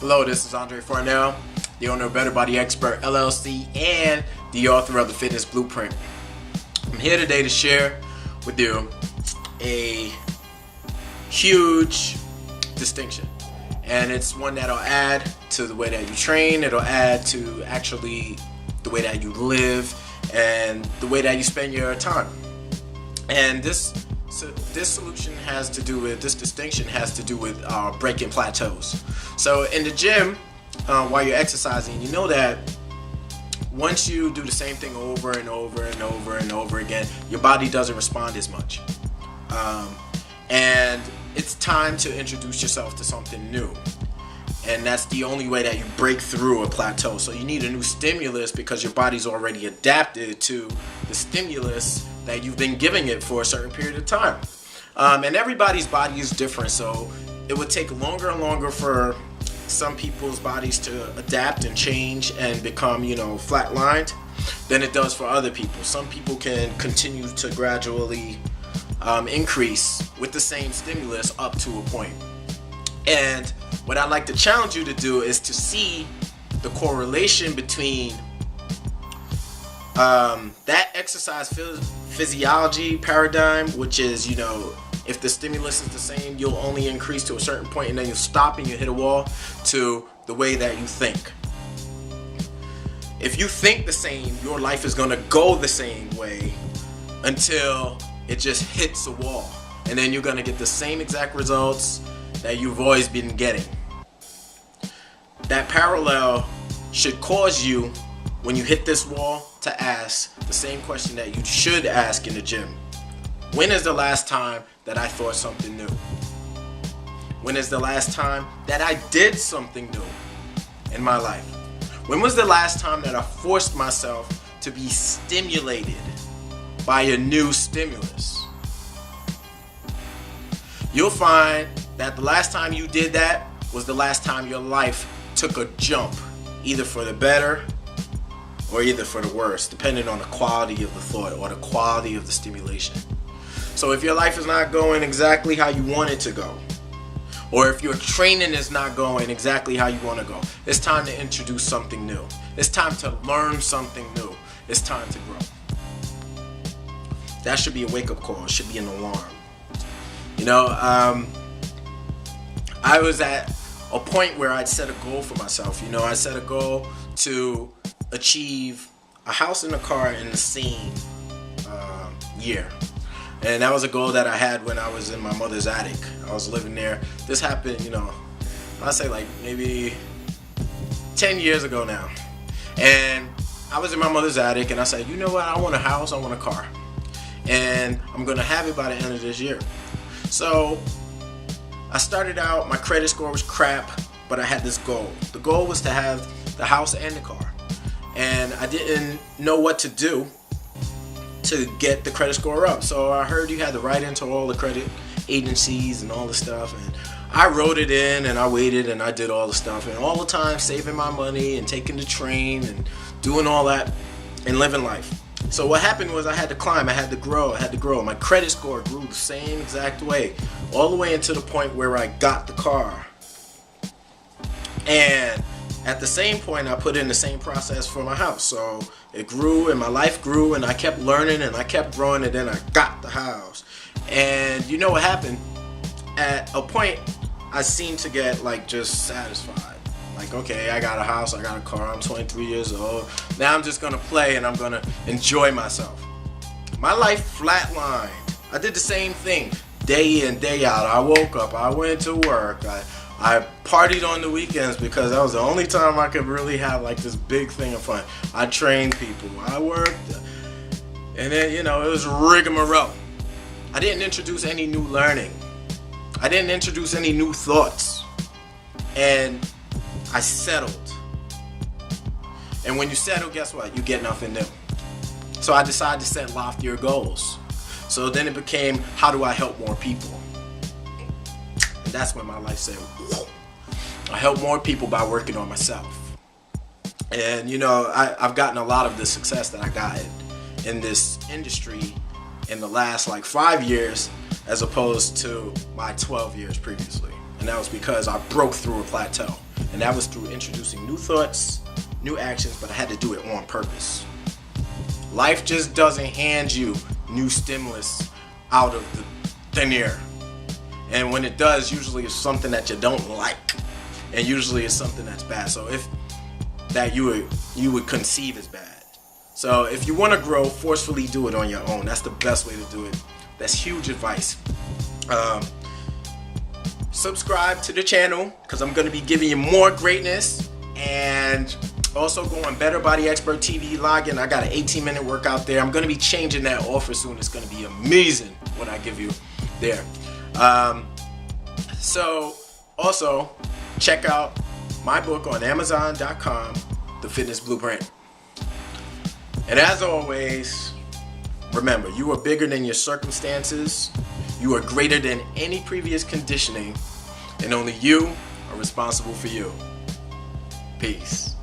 Hello, this is Farnell, the owner of Better Body Expert LLC and the author of the Fitness Blueprint. I'm here today to share with you a huge distinction, and it's one that'll add to the way that you train. It'll add to actually the way that you live and the way that you spend your time. And this solution has to do with, this distinction has to do with breaking plateaus. So in the gym, while you're exercising, you know that once you do the same thing over and over and over and over again, your body doesn't respond as much. And it's time to introduce yourself to something new. And that's the only way that you break through a plateau. So you need a new stimulus because your body's already adapted to the stimulus that you've been giving it for a certain period of time. And everybody's body is different, so it would take longer and longer for some people's bodies to adapt and change and become, flatlined than it does for other people. Some people can continue to gradually increase with the same stimulus up to a point. And what I'd like to challenge you to do is to see the correlation between that exercise physiology paradigm, which is, if the stimulus is the same, you'll only increase to a certain point and then you'll stop and you hit a wall, to the way that you think. If you think the same, your life is going to go the same way until it just hits a wall. And then you're going to get the same exact results that you've always been getting. That parallel should cause you, when you hit this wall, to ask the same question that you should ask in the gym. When is the last time that I thought something new? When is the last time that I did something new in my life? When was the last time that I forced myself to be stimulated by a new stimulus? You'll find that the last time you did that was the last time your life took a jump, either for the better or either for the worse, depending on the quality of the thought or the quality of the stimulation. So if your life is not going exactly how you want it to go, or if your training is not going exactly how you want to go, it's time to introduce something new. It's time to learn something new. It's time to grow. That should be a wake-up call. It should be an alarm. I was at a point where I'd set a goal for myself. I set a goal to achieve a house and a car in the same year. And that was a goal that I had when I was in my mother's attic. I was living there. This happened, I'd say like maybe 10 years ago now. And I was in my mother's attic and I said, you know what, I want a house, I want a car. And I'm going to have it by the end of this year. So I started out, my credit score was crap, but I had this goal. The goal was to have the house and the car. And I didn't know what to do to get the credit score up. So I heard you had to write into all the credit agencies and all the stuff. And I wrote it in and I waited and I did all the stuff. And all the time saving my money and taking the train and doing all that and living life. So what happened was I had to climb, I had to grow. My credit score grew the same exact way, all the way into the point where I got the car. And at the same point, I put in the same process for my house. So it grew and my life grew and I kept learning and I kept growing and then I got the house. And you know what happened? At a point, I seemed to get just satisfied. Okay, I got a house, I got a car, I'm 23 years old. Now I'm just gonna play and I'm gonna enjoy myself. My life flatlined. I did the same thing day in, day out. I woke up, I went to work, I partied on the weekends because that was the only time I could really have this big thing of fun. I trained people, I worked, and then, it was rigmarole. I didn't introduce any new learning. I didn't introduce any new thoughts. And I settled. And when you settle, guess what? You get nothing new. So I decided to set loftier goals. So then it became, how do I help more people? And that's when my life said, whoa. I help more people by working on myself. And I've gotten a lot of the success that I got in this industry in the last 5 years as opposed to my 12 years previously. And that was because I broke through a plateau. And that was through introducing new thoughts, new actions, but I had to do it on purpose. Life just doesn't hand you new stimulus out of the thin air. And when it does, usually it's something that you don't like. And usually it's something that's bad. So if that you would conceive as bad. So if you want to grow, forcefully do it on your own. That's the best way to do it. That's huge advice. Subscribe to the channel because I'm going to be giving you more greatness. And also go on Better Body Expert TV, log in. I got an 18-minute workout there. I'm going to be changing that offer soon. It's going to be amazing what I give you there. So also check out my book on Amazon.com, The Fitness Blueprint. And as always, remember, you are bigger than your circumstances. You are greater than any previous conditioning. And only you are responsible for you. Peace.